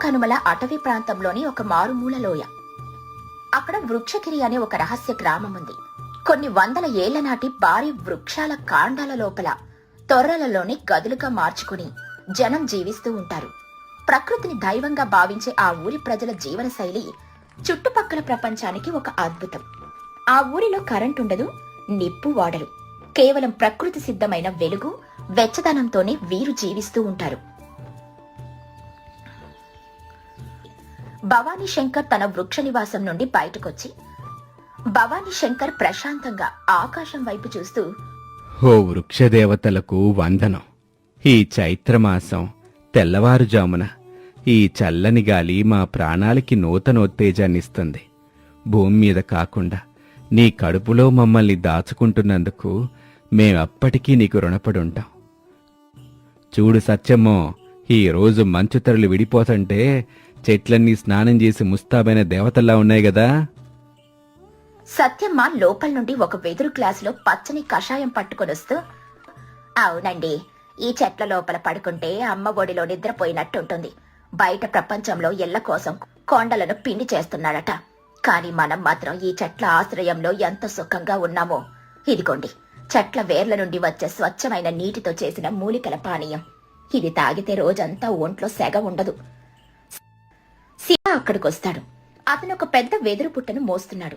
కనుమల అటవీ ప్రాంతంలోని ఒక మారుమూల లోయ. అక్కడ వృక్షగిరి అనే ఒక రహస్య గ్రామం ఉంది. కొన్ని వందల ఏళ్ల నాటి భారీ వృక్షాల కాండాల లోపల తొర్రలలోని గదులుగా మార్చుకుని జనం జీవిస్తూ ఉంటారు. ప్రకృతిని దైవంగా భావించే ఆ ఊరి ప్రజల జీవన శైలి చుట్టుపక్కల ప్రపంచానికి ఒక అద్భుతం. ఆ ఊరిలో కరెంట్ ఉండదు, నిప్పు వాడరు. కేవలం ప్రకృతి సిద్ధమైన వెలుగు, వెచ్చదనంతోనే వీరు జీవిస్తూ ఉంటారు. భవానీ శంకర్ తన వృక్ష నివాసం నుండి బయటకొచ్చి భవానీ శంకర్ ప్రశాంతంగా ఆకాశం వైపు చూస్తూ, ఓ వృక్షదేవతలకు వందనం. ఈ చైత్రమాసం తెల్లవారుజామున ఈ చల్లని గాలి మా ప్రాణాలకి నూతనోత్తేజాన్నిస్తుంది. భూమి మీద కాకుండా నీ కడుపులో మమ్మల్ని దాచుకుంటున్నందుకు మేమప్పటికీ నీకు రుణపడుంటాం. చూడు సత్యమ్మో, ఈ రోజు మంచు తెరలు విడిపోతుంటే చెట్లన్నీ స్నానం చేసి ముస్తాబైన దేవతల్లా ఉన్నాయి గదా. సత్యమ్మ లోపల నుండి ఒక వెదురు గ్లాసులో పచ్చని కషాయం పట్టుకొనొస్తూ, అవునండి, ఈ చెట్ల లోపల పడుకుంటే అమ్మ ఒడిలో నిద్రపోయినట్టుంటుంది. బయట ప్రపంచంలో ఎల్ల కోసం కొండలను పిండి చేస్తున్నాడట. కాని మనం మాత్రం ఈ చెట్ల ఆశ్రయంలో ఎంత సుఖంగా ఉన్నామో. ఇదిగోండి, చెట్ల వేర్ల నుండి వచ్చే స్వచ్ఛమైన నీటితో చేసిన మూలికల పానీయం. ఇది తాగితే రోజంతా ఒంట్లో సెగ ఉండదు. శివ అక్కడికొస్తాడు. అతను ఒక పెద్ద వెదురు పుట్టను మోస్తున్నాడు.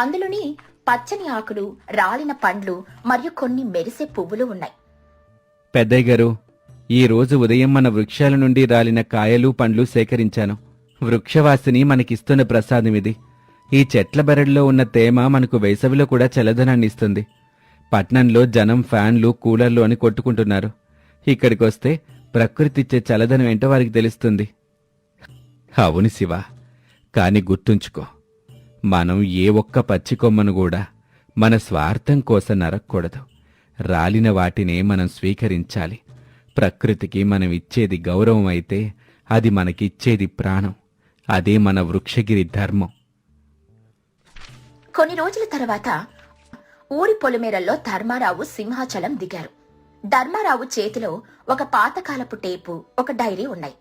అందులోని పచ్చని ఆకులు, రాలిన పండ్లు మరియు కొన్ని మెరిసే పువ్వులు ఉన్నాయి. పెద్దయ్య గారు, ఈ రోజు ఉదయం మన వృక్షాల నుండి రాలిన కాయలు పండ్లు సేకరించాను. వృక్షవాసిని మనకిస్తున్న ప్రసాదమిది. ఈ చెట్ల బెరడులో ఉన్న తేమ మనకు వేసవిలో కూడా చల్లదనాన్నిస్తుంది. పట్నంలో జనం ఫ్యాన్లు, కూలర్లు అని కొట్టుకుంటున్నారు. ఇక్కడికొస్తే ప్రకృతిచ్చే చల్లదనం ఏంటో వారికి తెలుస్తుంది. అవును శివ, కాని గుర్తుంచుకో, మనం ఏ ఒక్క పచ్చి కొమ్మను కూడా మన స్వార్థం కోసం నరక్కూడదు. రాలిన వాటినే మనం స్వీకరించాలి. ప్రకృతికి మనం ఇచ్చేది గౌరవం అయితే అది మనకిచ్చేది ప్రాణం. అదే మన వృక్షగిరి ధర్మం. కొన్ని రోజుల తర్వాత ఊరి పొలిమేరల్లో ధర్మారావు సింహాచలం దిగారు. ధర్మారావు చేతిలో ఒక పాతకాలపు టేపు, ఒక డైరీ ఉన్నాయి.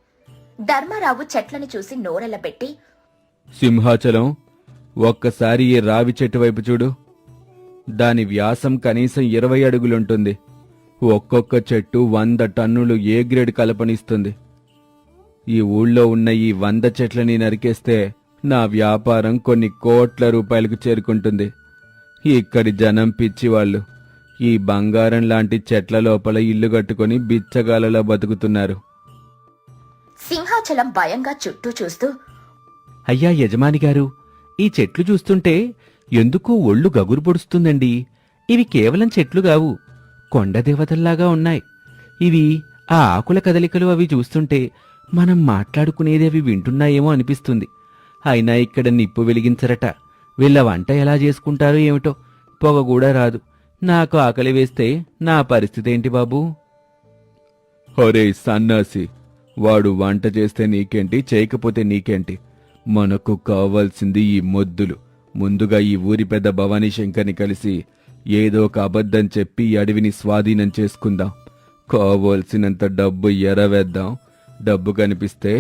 ధర్మారావు చెట్లను చూసి నోరెళ్లబెట్టి, సింహాచలం, ఒక్కసారి ఈ రావి చెట్టు వైపు చూడు. దాని వ్యాసం కనీసం 20 అడుగులుంటుంది. ఒక్కొక్క చెట్టు 100 టన్నులు ఏ గ్రేడ్ కలపనిస్తుంది. ఈ ఊళ్ళో ఉన్న ఈ 100 చెట్లని నరికేస్తే నా వ్యాపారం కొన్ని కోట్ల రూపాయలకు చేరుకుంటుంది. ఇక్కడి జనం పిచ్చివాళ్లు ఈ బంగారం లాంటి చెట్ల లోపల ఇల్లు కట్టుకుని బిచ్చగాలలో బతుకుతున్నారు. సింహాచలం భయంగా చుట్టూ చూస్తూ, అయ్యా యజమానిగారు, ఈ చెట్లు చూస్తుంటే ఎందుకో ఒళ్ళు గగురు పొడుస్తుందండి. ఇవి కేవలం చెట్లు కావు, కొండదేవతల్లాగా ఉన్నాయి. ఇవి ఆ ఆకుల కదలికలు అవి చూస్తుంటే మనం మాట్లాడుకునేది అవి వింటున్నాయేమో అనిపిస్తుంది. అయినా ఇక్కడ నిప్పు వెలిగించరట. వీళ్ళ వంట ఎలా చేసుకుంటారో ఏమిటో, పొగ కూడా రాదు. నాకు ఆకలి వేస్తే నా పరిస్థితి ఏంటి బాబూ? ఒరే సన్నాసి, వాడు వంట చేస్తే నీకేంటి, చేయకపోతే నీకేంటి? మనకు కావాల్సింది ఈ మొద్దులు. ముందుగా ఈ ఊరి పెద్ద భవానీ శంకర్ని కలిసి ఏదో ఒక అబద్ధం చెప్పి ఈ అడవిని స్వాధీనం చేసుకుందాం. కావాల్సినంత డబ్బు ఎరవేద్దాం. డబ్బు కనిపిస్తే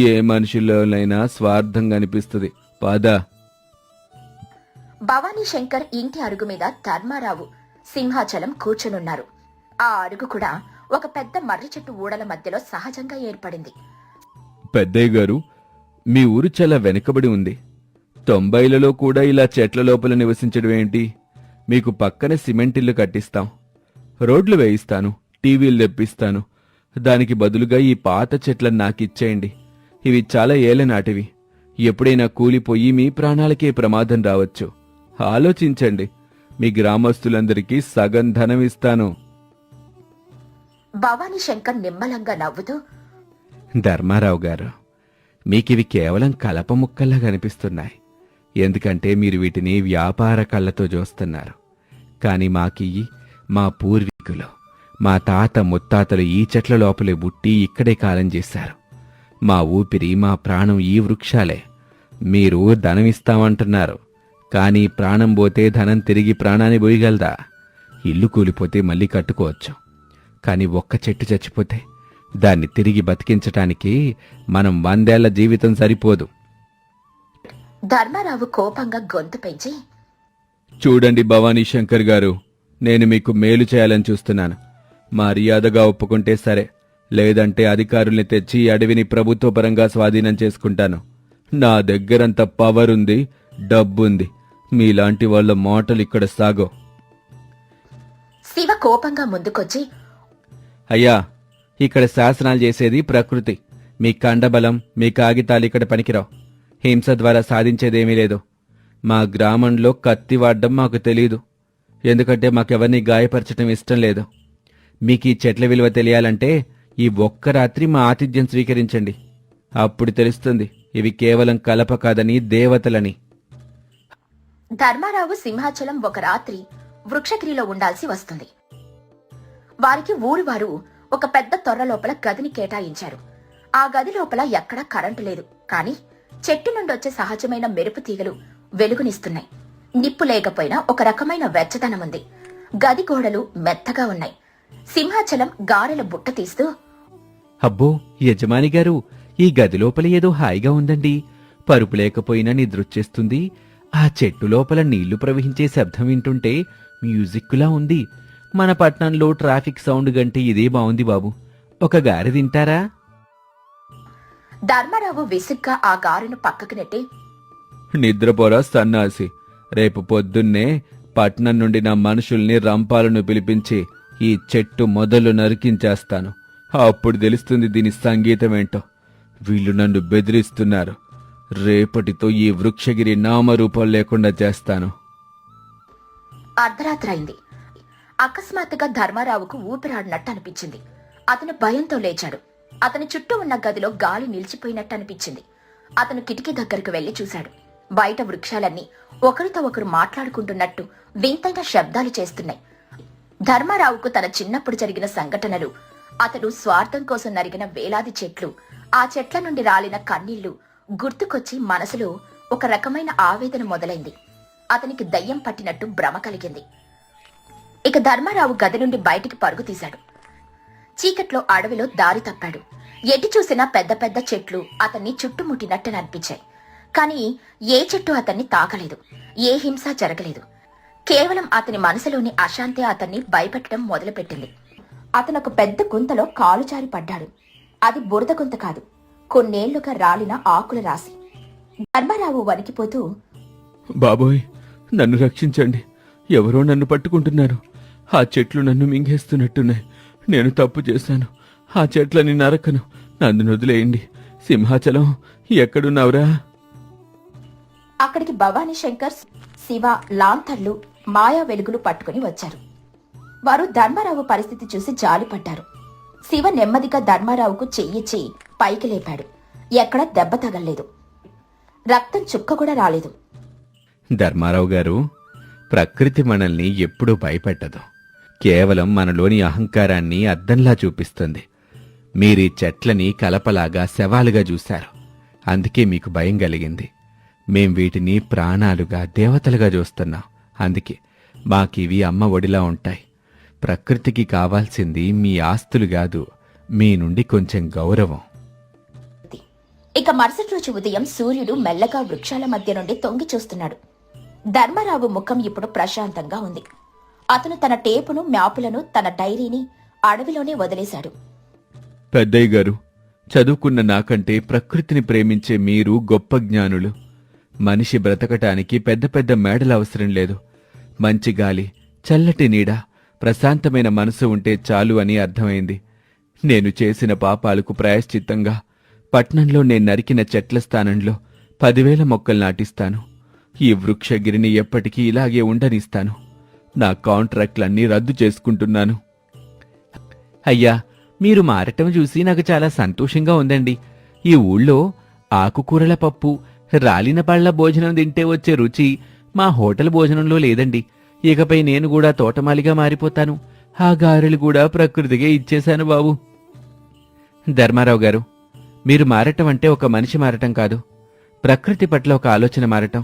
ఏ మనిషిలోనైనా స్వార్థం కనిపిస్తుంది. పద. భవానీ శంకర్ ఇంటి అరుగు మీద ధర్మారావు, సింహాచలం కూర్చునున్నారు. ఆ అరుగు కూడా ఒక పెద్ద మర్రి చెట్టు ఊడల మధ్యలో సహజంగా ఏర్పడింది. పెద్దయ్య గారు, మీ ఊరు చాలా వెనుకబడి ఉంది. 90లలో కూడా ఇలా చెట్ల లోపల నివసించడం ఏంటి? మీకు పక్కనే సిమెంట్ ఇల్లు కట్టిస్తాం, రోడ్లు వేయిస్తాను, టీవీలు తెప్పిస్తాను. దానికి బదులుగా ఈ పాత చెట్లను నాకిచ్చేయండి. ఇవి చాలా ఏళ్ల నాటివి. ఎప్పుడైనా కూలిపోయి మీ ప్రాణాలకే ప్రమాదం రావచ్చు. ఆలోచించండి. మీ గ్రామస్తులందరికీ సగం ధనం ఇస్తాను. భవానీ శంకర్ నిమ్మలంగా నవ్వుతూ, ధర్మారావు గారు, మీకివి కేవలం కలప ముక్కల్లా కనిపిస్తున్నాయి. ఎందుకంటే మీరు వీటిని వ్యాపార కళ్ళతో చూస్తున్నారు. కాని మాకియ్యి మా పూర్వీకులు, మా తాత ముత్తాతలు ఈ చెట్ల లోపలే బుట్టి ఇక్కడే కాలం చేశారు. మా ఊపిరి, మా ప్రాణం ఈ వృక్షాలే. మీరు ధనమిస్తామంటున్నారు, కానీ ప్రాణం పోతే ధనం తిరిగి ప్రాణాన్ని పోయగలదా? ఇల్లు కూలిపోతే మళ్ళీ కట్టుకోవచ్చు, కానీ ఒక్క చెట్టు చచ్చిపోతే దాన్ని తిరిగి బతికించటానికి మనం 100 ఏళ్ల జీవితం సరిపోదు. ధర్మారావు కోపంగా గొంతు పెంచి, చూడండి భవానీ శంకర్ గారు, నేను మీకు మేలు చేయాలని చూస్తున్నాను. మర్యాదగా ఒప్పుకుంటే సరే, లేదంటే అధికారుల్ని తెచ్చి ఈ అడవిని ప్రభుత్వ పరంగా స్వాధీనం చేసుకుంటాను. నా దగ్గరంత పవర్ ఉంది, డబ్బుంది. మీలాంటి వాళ్ళ మాటలు ఇక్కడ సాగో. శివ కోపంగా ముందుకొచ్చి, అయ్యా, ఇక్కడ శాసనాలు చేసేది ప్రకృతి. మీ కండబలం, మీ కాగితాలు ఇక్కడ పనికిరావు. హింస ద్వారా సాధించేదేమీ లేదు. మా గ్రామంలో కత్తి వాడడం మాకు తెలీదు, ఎందుకంటే మాకెవరిని గాయపరచడం ఇష్టం లేదు. మీకు ఈ చెట్ల విలువ తెలియాలంటే ఈ ఒక్క రాత్రి మా ఆతిథ్యం స్వీకరించండి. అప్పుడు తెలుస్తుంది ఇవి కేవలం కలప కాదని, దేవతలని. ధర్మారావు సింహాచలం ఒక రాత్రి వృక్షగిరిలో ఉండాల్సి వస్తుంది. వారికి ఊరివారు ఒక పెద్ద తొర్ర లోపల గదిని కేటాయించారు. ఆ గది లోపల ఎక్కడా కరెంటు లేదు, కాని చెట్టు నుండి వచ్చే సహజమైన మెరుపు తీగలు వెలుగునిస్తున్నాయి. నిప్పు లేకపోయినా ఒక రకమైన వెచ్చదనం ఉంది. గది గోడలు మెత్తగా ఉన్నాయి. సింహాచలం గారెల బుట్ట తీస్తూ, అబ్బో యజమాని గారు, ఈ గది లోపల ఏదో హాయిగా ఉందండి. పరుపు లేకపోయినా నిద్రొచ్చేస్తుంది. ఆ చెట్టు లోపల నీళ్లు ప్రవహించే శబ్దం వింటుంటే మ్యూజిక్లా ఉంది. మన పట్నంలో ట్రాఫిక్ సౌండ్ కంటే ఇదే బావుంది బాబు. ఒక గారె తింటారా? ధర్మారావు విసుగ్గా ఆ గారెను పక్కకు నెట్టి, నిద్రపోరా సన్నాసి. రేపు పొద్దున్నే పట్నం నుండి నా మనుషుల్ని, రంపాలను పిలిపించి ఈ చెట్టు మొదలు నరికించేస్తాను. అప్పుడు తెలుస్తుంది దీని సంగీతమేంటో. వీళ్ళు నన్ను బెదిరిస్తున్నారు. రేపటితో ఈ వృక్షగిరి నామరూపం లేకుండా చేస్తాను. అర్ధరాత్రైంది. అకస్మాత్తుగా ధర్మారావుకు ఊపిరాడినట్టు అనిపించింది. అతను భయంతో లేచాడు. అతని చుట్టూ ఉన్న గదిలో గాలి నిలిచిపోయినట్టు అనిపించింది. అతను కిటికీ దగ్గరకు వెళ్లి చూశాడు. బయట వృక్షాలన్నీ ఒకరితో ఒకరు మాట్లాడుకుంటున్నట్టు వింతైన శబ్దాలు చేస్తున్నాయి. ధర్మారావుకు తన చిన్నప్పుడు జరిగిన సంఘటనలు, అతడు స్వార్థం కోసం నరిగిన వేలాది చెట్లు, ఆ చెట్ల నుండి రాలిన కన్నీళ్లు గుర్తుకొచ్చి మనసులో ఒక రకమైన ఆవేదన మొదలైంది. అతనికి దయ్యం పట్టినట్టు భ్రమ కలిగింది. ఇక ధర్మారావు గది నుండి బయటికి పరుగు తీశాడు. చీకట్లో అడవిలో దారి తప్పాడు. ఎటు చూసినా పెద్ద పెద్ద చెట్లు అతన్ని చుట్టుముట్టినట్టు అనిపించాయి. కాని ఏ చెట్టు అతన్ని తాకలేదు. ఏ హింస జరగలేదు. కేవలం అతని మనసులోని అశాంతి అతన్ని భయపెట్టడం మొదలుపెట్టింది. అతనొక పెద్ద గుంతలో కాలు జారి పడ్డాడు. అది బురద గుంత కాదు, కొన్నేళ్లుగా రాలిన ఆకుల రాశి. ధర్మారావు వణికిపోతూ, బాబోయ్, నన్ను రక్షించండి. ఎవరో నన్ను పట్టుకుంటున్నారు. ఆ చెట్లు నన్ను మింగేస్తున్నట్టున్నాయి. నేను తప్పు చేశాను. ఆ చెట్లని నరకను. నన్ను వదిలేయండి. సింహాచలం, ఎక్కడున్నావురా? అక్కడికి భవానీ శంకర్, శివ లాంతర్లు, మాయా వెలుగులు పట్టుకుని వచ్చారు. వారు ధర్మారావు పరిస్థితి చూసి జాలిపడ్డారు. శివ నెమ్మదిగా ధర్మారావుకు చెయ్యిచ్చి పైకి లేపాడు. ఎక్కడ దెబ్బ తగల్లేదు. రక్తం చుక్క కూడా రాలేదు. ధర్మారావు గారు, ప్రకృతి మనల్ని ఎప్పుడూ భయపెట్టదు. కేవలం మనలోని అహంకారాన్ని అద్దంలా చూపిస్తుంది. మీరీ చెట్లని కలపలాగా, శవాలుగా చూశారు. అందుకే మీకు భయం కలిగింది. మేం వీటిని ప్రాణాలుగా, దేవతలుగా చూస్తున్నాం. అందుకే మాకివి అమ్మ ఒడిలా ఉంటాయి. ప్రకృతికి కావాల్సింది మీ ఆస్తులు కాదు, మీ నుండి కొంచెం గౌరవం. ఇక మరుసటి రోజు ఉదయం సూర్యుడు మెల్లగా వృక్షాల మధ్య నుండి తొంగి చూస్తున్నాడు. ధర్మారావు ముఖం ఇప్పుడు ప్రశాంతంగా ఉంది. అతను తన టేపును, మ్యాపులను, తన డైరీని అడవిలోనే వదిలేశాడు. పెద్దయ్య గారు, చదువుకున్న నాకంటే ప్రకృతిని ప్రేమించే మీరు గొప్ప జ్ఞానులు. మనిషి బ్రతకటానికి పెద్ద పెద్ద మేడలు అవసరం లేదు. మంచి గాలి, చల్లటి నీడ, ప్రశాంతమైన మనసు ఉంటే చాలు అని అర్థమైంది. నేను చేసిన పాపాలకు ప్రాయశ్చిత్తంగా పట్నంలో నేను నరికిన చెట్ల స్థానంలో 10,000 మొక్కలు నాటిస్తాను. ఈ వృక్షగిరిని ఎప్పటికీ ఇలాగే ఉండనిస్తాను. నా కాంట్రాక్ట్లన్నీ రద్దు చేసుకుంటున్నాను. అయ్యా, మీరు మారటం చూసి నాకు చాలా సంతోషంగా ఉందండి. ఈ ఊళ్ళో ఆకుకూరల పప్పు, రాలిన పళ్ల భోజనం తింటే వచ్చే రుచి మా హోటల్ భోజనంలో లేదండి. ఇకపై నేను కూడా తోటమాలిగా మారిపోతాను. ఆ గారెలు కూడా ప్రకృతిగా ఇచ్చేశాను బాబు. ధర్మారావు గారు, మీరు మారటం అంటే ఒక మనిషి మారటం కాదు, ప్రకృతి పట్ల ఒక ఆలోచన మారటం.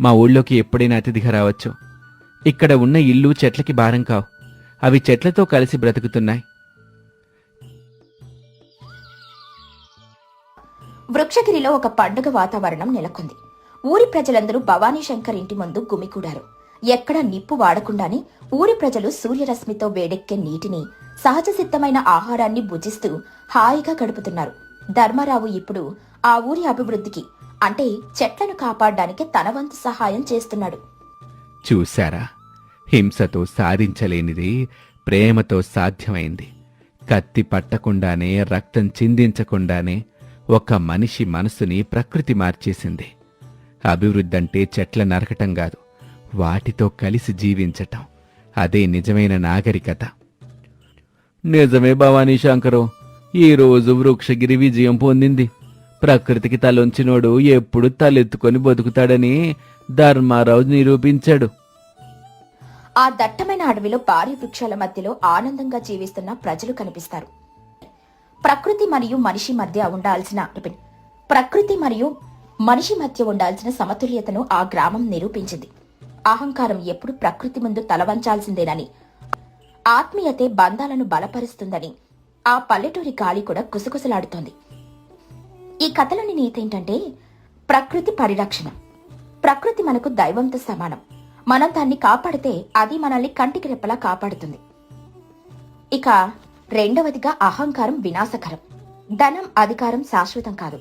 మా ఊళ్ళోకి ఎప్పుడైనా అతిథిగా రావచ్చు. ఇక్కడ ఉన్న ఇల్లు చెట్లకి భారం కావు. అవి చెట్లతో కలిసి బ్రతుకుతున్నాయి. వృక్షగిరిలో ఒక పండుగ వాతావరణం నెలకొంది. ఊరి ప్రజలందరూ భవానీ శంకర్ ఇంటి ముందు గుమికూడారు. ఎక్కడా నిప్పు వాడకుండానే ఊరి ప్రజలు సూర్యరశ్మితో వేడెక్కే నీటిని, సహజ సిద్ధమైన ఆహారాన్ని భుజిస్తూ హాయిగా గడుపుతున్నారు. ధర్మారావు ఇప్పుడు ఆ ఊరి అభివృద్ధికి, అంటే చెట్లను కాపాడడానికి తన వంతు సహాయం చేస్తున్నాడు. చూశారా, హింసతో సాధించలేనిది ప్రేమతో సాధ్యమైంది. కత్తి పట్టకుండానే, రక్తం చిందించకుండానే ఒక మనిషి మనసుని ప్రకృతి మార్చేసింది. అభివృద్ధంటే చెట్ల నరకటం కాదు, వాటితో కలిసి జీవించటం. అదే నిజమైన నాగరికత. నిజమే భవానీ శంకరు, ఈరోజు వృక్షగిరి విజయం పొందింది. ప్రకృతికి తలొంచినోడు ఎప్పుడు తలెత్తుకొని బతుకుతాడని ధర్మారావు నిరూపించాడు. ఆ దట్టమైన అడవిలో భారీ వృక్షాల మధ్యలో ఆనందంగా జీవిస్తున్న ప్రజలు కనిపిస్తారు. ప్రకృతి మరియు మనిషి మధ్య ఉండాల్సిన సమతుల్యతను ఆ గ్రామం నిరూపించింది. అహంకారం ఎప్పుడు ప్రకృతి ముందు తలవంచాల్సిందేనని, ఆత్మీయతే బంధాలను బలపరుస్తుందని ఆ పల్లెటూరి గాలి కూడా గుసగుసలాడుతోంది. ఈ కథలోని నీతేంటంటే, ప్రకృతి పరిరక్షణ. ప్రకృతి మనకు దైవంతో సమానం. మనం దాన్ని కాపాడితే అది మనల్ని కంటికి రెప్పలా కాపాడుతుంది. ఇక రెండవదిగా, అహంకారం వినాశకరం. ధనం, అధికారం శాశ్వతం కాదు.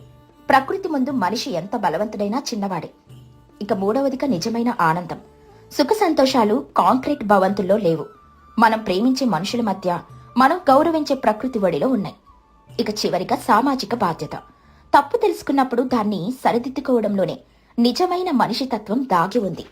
ప్రకృతి ముందు మనిషి ఎంత బలవంతుడైనా చిన్నవాడే. ఇక మూడవదిగా, నిజమైన ఆనందం. సుఖ సంతోషాలు కాంక్రీట్ భవంతుల్లో లేవు. మనం ప్రేమించే మనుషుల మధ్య, మనం గౌరవించే ప్రకృతి ఒడిలో ఉన్నాయి. ఇక చివరిగా, సామాజిక బాధ్యత. తప్పు తెలుసుకున్నప్పుడు దాన్ని సరిదిద్దుకోవడంలోనే నిజమైన మనిషి తత్వం దాగి ఉంది.